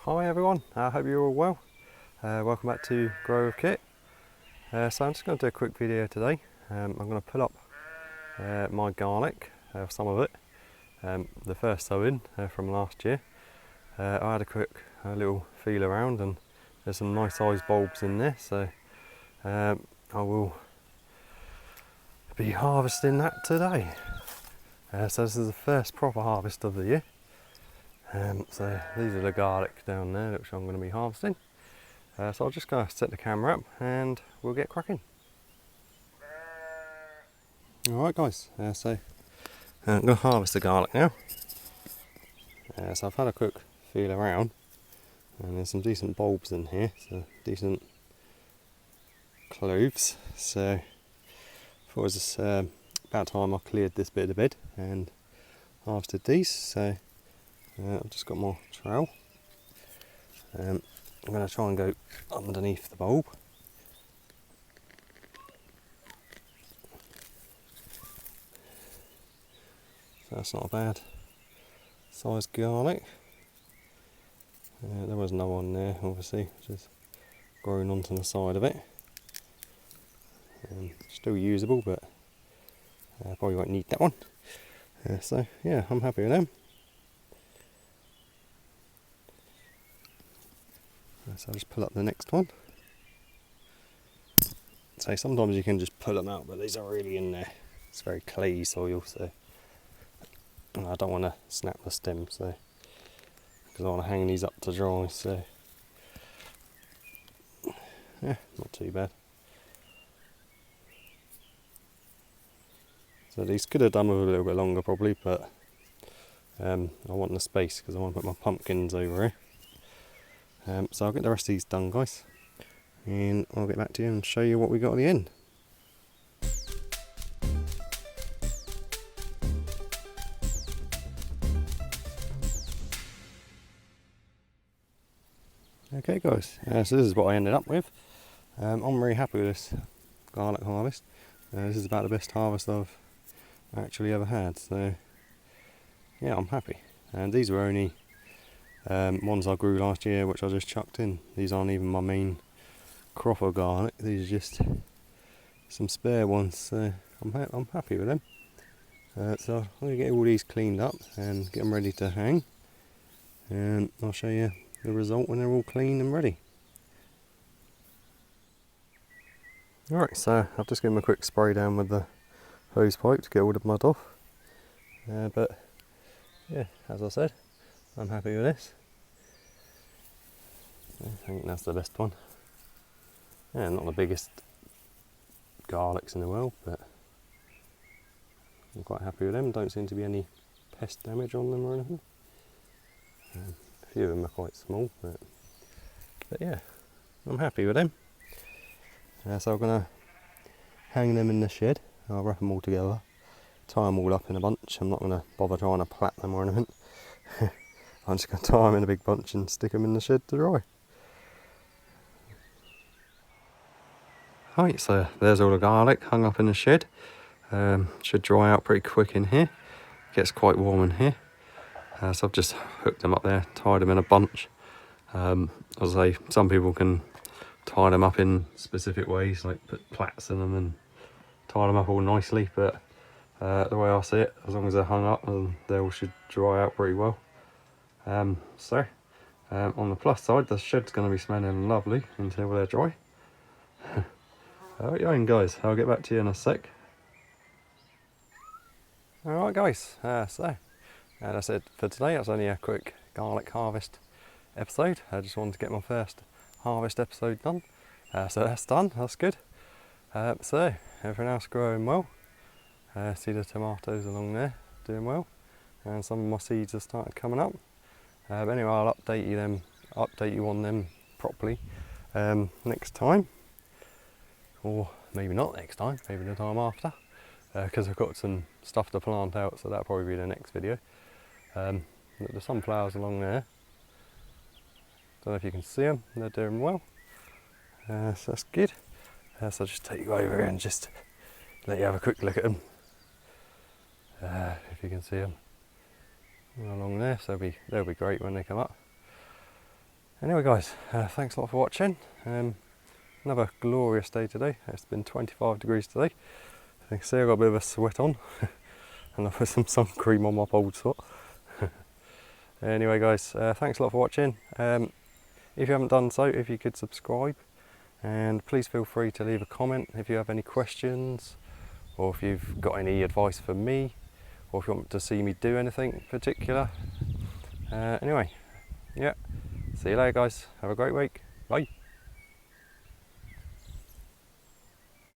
Hi everyone, I hope you're all well. Welcome back to Grow with Kit. So I'm just going to do a quick video today. I'm going to pull up my garlic, some of it, the first sowing from last year. I had a little feel around and there's some nice sized bulbs in there, so I will be harvesting that today. So this is the first proper harvest of the year. So these are the garlic down there which I'm going to be harvesting. So I'll just go set the camera up and we'll get cracking. Alright guys, so I'm going to harvest the garlic now. So I've had a quick feel around and there's some decent bulbs in here, so decent cloves. So I thought it was about time I cleared this bit of the bed and harvested these. So I've just got my trowel. I'm going to try and go underneath the bulb. So that's not a bad sized garlic. There was no one there, obviously, which is grown onto the side of it. Still usable, but probably won't need that one. So yeah, I'm happy with them. So I'll just pull up the next one. So sometimes you can just pull them out, but these are really in there. It's very clayey soil, so I don't want to snap the stem, so because I want to hang these up to dry. So yeah, not too bad. So these could have done with a little bit longer probably, but I want the space because I want to put my pumpkins over here. So I'll get the rest of these done, guys, and I'll get back to you and show you what we got at the end. Okay guys, so this is what I ended up with. I'm really happy with this garlic harvest. This is about the best harvest I've actually ever had, so yeah, I'm happy. And these were only ones I grew last year, which I just chucked in. These aren't even my main crop of garlic, these are just some spare ones, so I'm happy with them. So I'm going to get all these cleaned up and get them ready to hang, and I'll show you the result when they're all clean and ready. Alright, so I've just given them a quick spray down with the hose pipe to get all the mud off. But yeah, as I said, I'm happy with this. I think that's the best one. Yeah, not the biggest garlics in the world, but I'm quite happy with them. Don't seem to be any pest damage on them or anything. A few of them are quite small, but yeah, I'm happy with them. So I'm going to hang them in the shed. I'll wrap them all together, tie them all up in a bunch. I'm not going to bother trying to plait them or anything. I'm just going to tie them in a big bunch and stick them in the shed to dry. Right, so there's all the garlic hung up in the shed. Should dry out pretty quick in here. Gets quite warm in here. So I've just hooked them up there, tied them in a bunch. As I say, some people can tie them up in specific ways, like put plaits in them and tie them up all nicely, but the way I see it, as long as they're hung up, they all should dry out pretty well. On the plus side, the shed's going to be smelling lovely until they're dry. Alright guys, I'll get back to you in a sec. Alright guys, that's it for today. That's only a quick garlic harvest episode. I just wanted to get my first harvest episode done. So that's done, that's good. So everything else growing well. See the tomatoes along there doing well, and some of my seeds have started coming up. But anyway, I'll update you on them properly next time, or maybe not next time, maybe the time after, because I've got some stuff to plant out, so that'll probably be the next video. There's some flowers along there. Don't know if you can see them, they're doing well. So that's good. So I'll just take you over here and just let you have a quick look at them. If you can see them along there, so they'll be great when they come up. Anyway guys, thanks a lot for watching. Another glorious day today. It's been 25 degrees today. You can see I've got a bit of a sweat on and I put some sun cream on my bald spot. Anyway guys, thanks a lot for watching. If you haven't done so, if you could subscribe, and please feel free to leave a comment if you have any questions, or if you've got any advice for me, or if you want to see me do anything particular. Anyway, yeah, see you later guys, have a great week, bye.